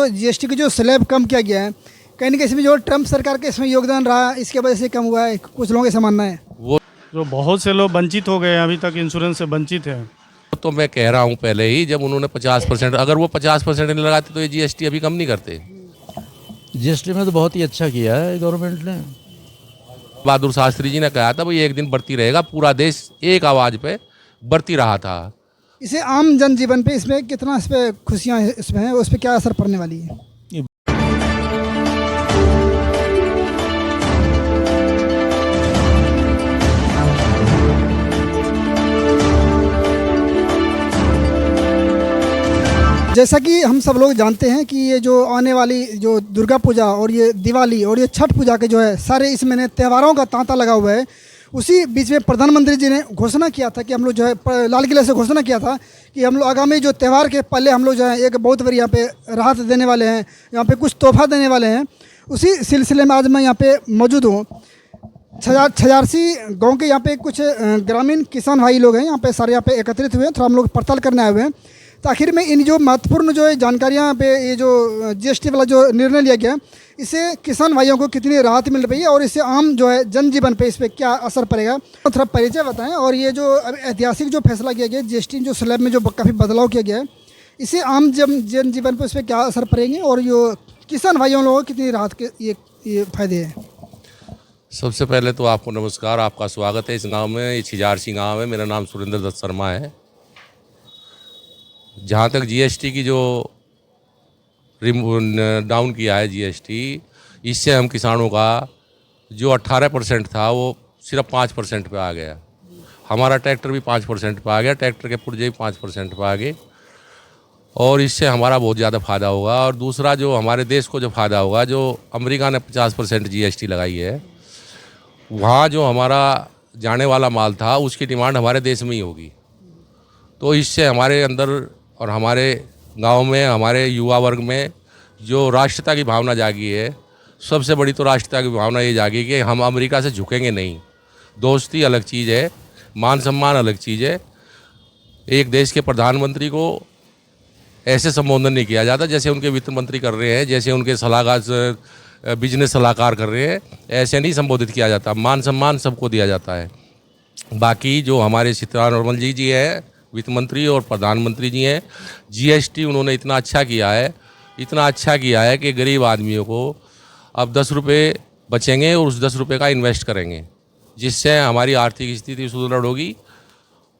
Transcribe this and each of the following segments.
जो जीएसटी की जो स्लैब कम किया गया है, कहीं ना कहीं इसमें जो ट्रम्प सरकार का इसमें योगदान रहा, इसके वजह से कम हुआ है, कुछ लोगों का ऐसा मानना है। वो जो बहुत से लोग वंचित हो गए हैं, अभी तक इंश्योरेंस से वंचित हैं। तो मैं कह रहा हूँ पहले ही, जब उन्होंने 50%, अगर वो 50% नहीं लगाते तो ये जीएसटी अभी कम नहीं करते। जीएसटी में तो बहुत ही अच्छा किया है गवर्नमेंट ने। बहादुर शास्त्री जी ने कहा था भाई एक दिन बढ़ती रहेगा, पूरा देश एक आवाज़ पे बढ़ती रहा था। इसे आम जनजीवन पे इसमें कितना इस पर खुशियाँ इसमें हैं, उस पर क्या असर पड़ने वाली है? जैसा कि हम सब लोग जानते हैं कि ये जो आने वाली जो दुर्गा पूजा और ये दिवाली और ये छठ पूजा के जो है सारे इस महीने त्योहारों का तांता लगा हुआ है। उसी बीच में प्रधानमंत्री जी ने घोषणा किया था कि हम लोग जो है लाल किले से घोषणा किया था कि हम लोग आगामी जो त्यौहार के पहले हम लोग जो है एक बहुत बड़ी यहाँ पे राहत देने वाले हैं, यहाँ पे कुछ तोहफा देने वाले हैं। उसी सिलसिले में आज मैं यहाँ पे मौजूद हूँ। छजारसी गाँव के यहाँ पे कुछ ग्रामीण किसान भाई लोग हैं, यहाँ पे सारे यहाँ पे एकत्रित हुए हैं, थोड़ा हम लोग पड़ताल करने आए हुए हैं। तो आखिर में इन जो महत्वपूर्ण जो है जानकारियाँ पे ये जो जीएसटी वाला जो निर्णय लिया गया, इससे किसान भाइयों को कितनी राहत मिल रही है और इससे आम जो है जनजीवन पे इस पर क्या असर पड़ेगा, तो थोड़ा परिचय बताएं। और ये जो ऐतिहासिक जो फैसला किया गया जीएसटी जो स्लैब में जो काफ़ी बदलाव किया गया है, इससे आम जनजीवन पर इस पर क्या असर पड़ेंगे और जो किसान भाइयों लोगों को कितनी राहत के ये फायदे हैं? सबसे पहले तो आपको नमस्कार, आपका स्वागत है इस गांव में। ये छिजारसी गांव है। मेरा नाम सुरेंद्र दत्त शर्मा है। जहाँ तक जीएसटी की जो डाउन किया है जीएसटी, इससे हम किसानों का जो 18% था वो सिर्फ 5% पे आ गया। हमारा ट्रैक्टर भी 5% पे आ गया, ट्रैक्टर के पुर्जे भी 5% पे आ गए और इससे हमारा बहुत ज़्यादा फ़ायदा होगा। और दूसरा जो हमारे देश को जो फ़ायदा होगा, जो अमेरिका ने 50% जीएसटी लगाई है, वहाँ जो हमारा जाने वाला माल था उसकी डिमांड हमारे देश में ही होगी। तो इससे हमारे अंदर और हमारे गांव में, हमारे युवा वर्ग में जो राष्ट्रीयता की भावना जागी है, सबसे बड़ी तो राष्ट्रीयता की भावना ये जागी कि हम अमेरिका से झुकेंगे नहीं। दोस्ती अलग चीज़ है, मान सम्मान अलग चीज़ है। एक देश के प्रधानमंत्री को ऐसे संबोधन नहीं किया जाता जैसे उनके वित्त मंत्री कर रहे हैं, जैसे उनके सलाहकार बिजनेस सलाहकार कर रहे हैं, ऐसे नहीं संबोधित किया जाता। मान सम्मान सबको दिया जाता है। बाकी जो हमारे सीतारमण जी है, वित्त मंत्री और प्रधानमंत्री जी हैं, जीएसटी उन्होंने इतना अच्छा किया है कि गरीब आदमियों को अब 10 रुपये बचेंगे और उस 10 रुपये का इन्वेस्ट करेंगे, जिससे हमारी आर्थिक स्थिति सुदृढ़ होगी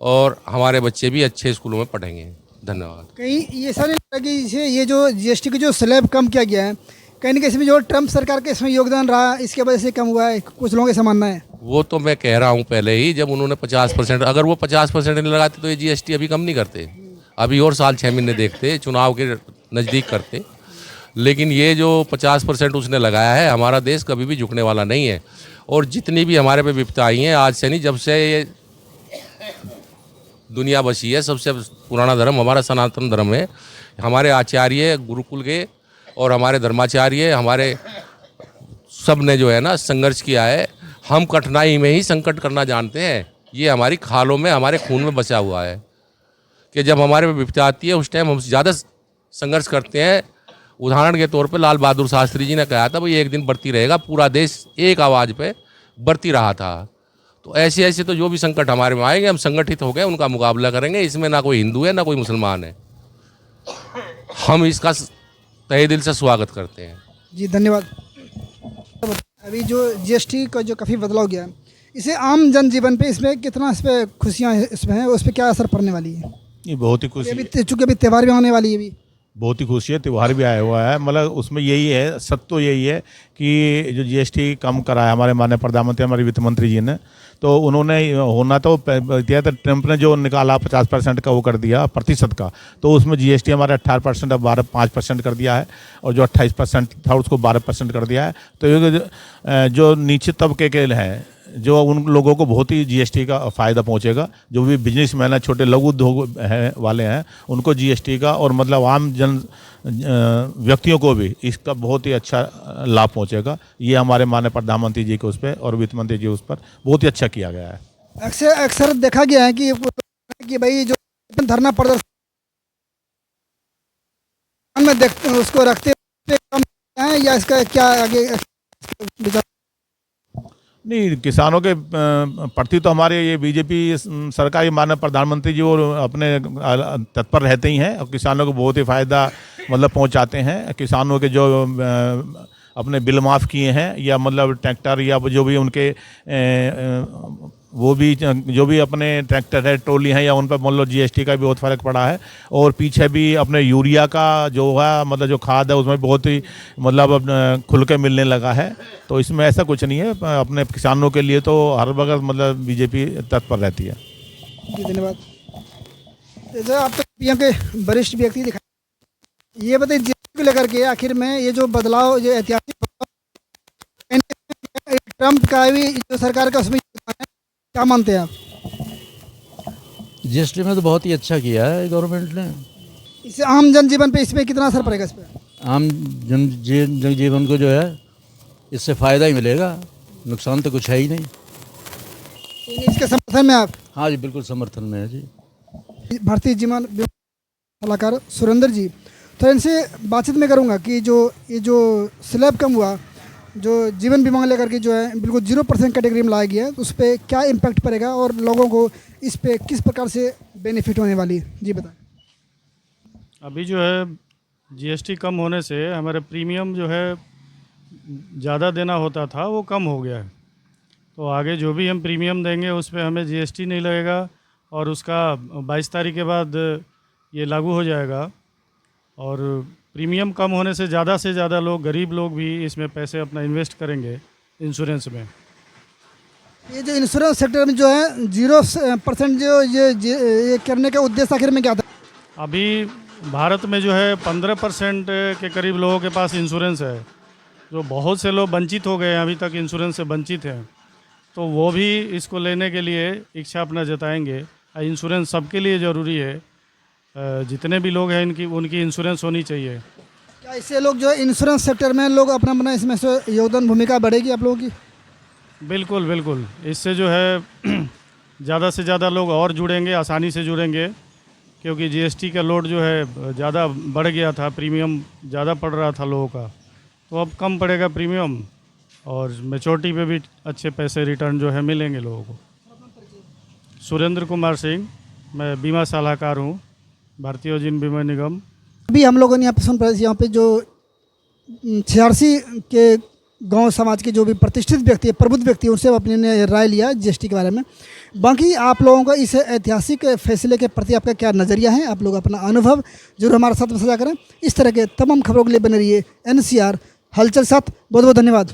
और हमारे बच्चे भी अच्छे स्कूलों में पढ़ेंगे। धन्यवाद। कहीं ये सारे लगे ये जो जीएसटी की जो स्लैब कम किया गया है, कहीं ना कहीं इसमें जो ट्रम्प सरकार का इसमें योगदान रहा, इसके वजह से कम हुआ है, कुछ लोगों का ऐसा मानना है। वो तो मैं कह रहा हूँ पहले ही, जब उन्होंने 50%, अगर वो 50% नहीं लगाते तो ये जीएसटी अभी कम नहीं करते। अभी और साल 6 महीने देखते, चुनाव के नज़दीक करते। लेकिन ये जो 50% उसने लगाया है, हमारा देश कभी भी झुकने वाला नहीं है। और जितनी भी हमारे पे विपदा आई हैं, आज से नहीं, जब से ये दुनिया बसी है, सबसे पुराना धर्म हमारा सनातन धर्म है। हमारे आचार्य गुरुकुल के और हमारे धर्माचार्य, हमारे सब ने जो है ना संघर्ष किया है। हम कठिनाई में ही संकट करना जानते हैं। ये हमारी खालों में, हमारे खून में बचा हुआ है कि जब हमारे पे विपदा आती है उस टाइम हम ज़्यादा संघर्ष करते हैं। उदाहरण के तौर पे लाल बहादुर शास्त्री जी ने कहा था भाई एक दिन बढ़ती रहेगा, पूरा देश एक आवाज़ पे बढ़ती रहा था। तो ऐसे ऐसे तो जो भी संकट हमारे में आएंगे, हम संगठित हो गए उनका मुकाबला करेंगे। इसमें ना कोई हिंदू है ना कोई मुसलमान है। हम इसका तहे दिल से स्वागत करते हैं। जी धन्यवाद। अभी जो जीएसटी का जो काफ़ी बदलाव गया है, इसे आम जनजीवन पे इसमें कितना इस पर खुशियाँ इसमें हैं, उस पर क्या असर पड़ने वाली है? ये बहुत ही खुशी, चूँकि अभी त्यौहार भी आने वाली है, भी बहुत ही खुशी है, त्यौहार भी आया हुआ है। मतलब उसमें यही है, सत्य तो यही है कि जो जीएसटी कम कराया हमारे माननीय प्रधानमंत्री, हमारे वित्त मंत्री जी ने, तो उन्होंने होना तो दिया था। ट्रम्प ने जो निकाला 50% का वो कर दिया प्रतिशत का, तो उसमें जीएसटी हमारे 18% अब 5% कर दिया है और जो 28% था उसको 12% कर दिया है। तो ये जो नीचे तबके के हैं, जो उन लोगों को बहुत ही जीएसटी का फ़ायदा पहुंचेगा। जो भी बिजनेसमैन है, छोटे लघु उद्योग वाले हैं, उनको जीएसटी का और मतलब आम जन व्यक्तियों को भी इसका बहुत ही अच्छा लाभ पहुंचेगा। ये हमारे माननीय प्रधानमंत्री जी के उस पर और वित्त मंत्री जी उस पर बहुत ही अच्छा किया गया है। अक्सर देखा गया है कि भाई जो धरना प्रदर्शन में देख उसको रखते हुए कम हैं या इसका क्या आगे विचार? नहीं, किसानों के प्रति तो हमारे ये बीजेपी सरकार, ये माननीय प्रधानमंत्री जी वो अपने तत्पर रहते ही हैं और किसानों को बहुत ही फ़ायदा मतलब पहुंचाते हैं। किसानों के जो अपने बिल माफ़ किए हैं या मतलब ट्रैक्टर या जो भी उनके वो भी जो भी अपने ट्रैक्टर है, ट्रॉली हैं या उन पर मतलब जीएसटी का भी बहुत फ़र्क पड़ा है। और पीछे भी अपने यूरिया का जो है मतलब जो खाद है उसमें बहुत ही मतलब खुल के मिलने लगा है। तो इसमें ऐसा कुछ नहीं है, अपने किसानों के लिए तो हर वक्त मतलब बीजेपी तत्पर रहती है। जी धन्यवाद। जैसे आप तो पीएम के वरिष्ठ व्यक्ति दिखाई, ये बताइए जीएसटी को लेकर के आखिर में ये जो बदलाव, जो ऐतिहासिक ट्रम्प का भी जो सरकार का उसमें क्या मानते हैं आप? जीएसटी में तो बहुत ही अच्छा किया है गवर्नमेंट ने। इससे आम जनजीवन पे इसमें कितना असर पड़ेगा? इस पर आम जनजीवन को जो है इससे फ़ायदा ही मिलेगा, नुकसान तो कुछ है ही नहीं। इसके समर्थन में आप? हाँ जी, बिल्कुल समर्थन में है जी। भारतीय जीवन बीमा सलाहकार सुरेंद्र जी, तो इनसे बातचीत में करूंगा कि ये जो स्लैब कम हुआ, जो जीवन बीमा लेकर के जो है बिल्कुल 0% कैटेगरी में लाया गया है, तो उस पर क्या इम्पैक्ट पड़ेगा और लोगों को इस पे किस प्रकार से बेनिफिट होने वाली है, जी बताएं। अभी जो है जीएसटी कम होने से हमारे प्रीमियम जो है ज़्यादा देना होता था वो कम हो गया है। तो आगे जो भी हम प्रीमियम देंगे उस पर हमें जीएसटी नहीं लगेगा और उसका 22 तारीख के बाद ये लागू हो जाएगा। और प्रीमियम कम होने से ज़्यादा लोग, गरीब लोग भी इसमें पैसे अपना इन्वेस्ट करेंगे इंश्योरेंस में। ये जो इंश्योरेंस सेक्टर में जो है 0% जो ये करने का उद्देश्य आखिर में क्या था? अभी भारत में जो है 15% के करीब लोगों के पास इंश्योरेंस है, जो बहुत से लोग वंचित हो गए हैं, अभी तक इंश्योरेंस से वंचित हैं। तो वो भी इसको लेने के लिए इच्छा अपना जताएंगे। इंश्योरेंस सबके लिए ज़रूरी है, जितने भी लोग हैं उनकी इंश्योरेंस होनी चाहिए। क्या इससे लोग जो है इंश्योरेंस सेक्टर में लोग अपना इसमें से योगदान भूमिका बढ़ेगी आप लोगों की? बिल्कुल बिल्कुल, इससे जो है ज़्यादा से ज़्यादा लोग और जुड़ेंगे, आसानी से जुड़ेंगे, क्योंकि जीएसटी का लोड जो है ज़्यादा बढ़ गया था, प्रीमियम ज़्यादा पड़ रहा था लोगों का, तो अब कम पड़ेगा प्रीमियम और मैच्योरिटी पे भी अच्छे पैसे रिटर्न जो है मिलेंगे लोगों को। सुरेंद्र कुमार सिंह, मैं बीमा सलाहकार हूँ, भारतीय जीवन बीमा निगम। अभी हम लोगों ने यहाँ पे जो 86 के गांव समाज के जो भी प्रतिष्ठित व्यक्ति है, प्रबुद्ध व्यक्ति है, उनसे अपने राय लिया जीएसटी के बारे में। बाकी आप लोगों का इस ऐतिहासिक फैसले के प्रति आपका क्या नज़रिया है, आप लोग अपना अनुभव जरूर हमारे साथ साझा करें। इस तरह के तमाम खबरों के लिए बने रहिए NCR हलचल साथ। बहुत बहुत धन्यवाद।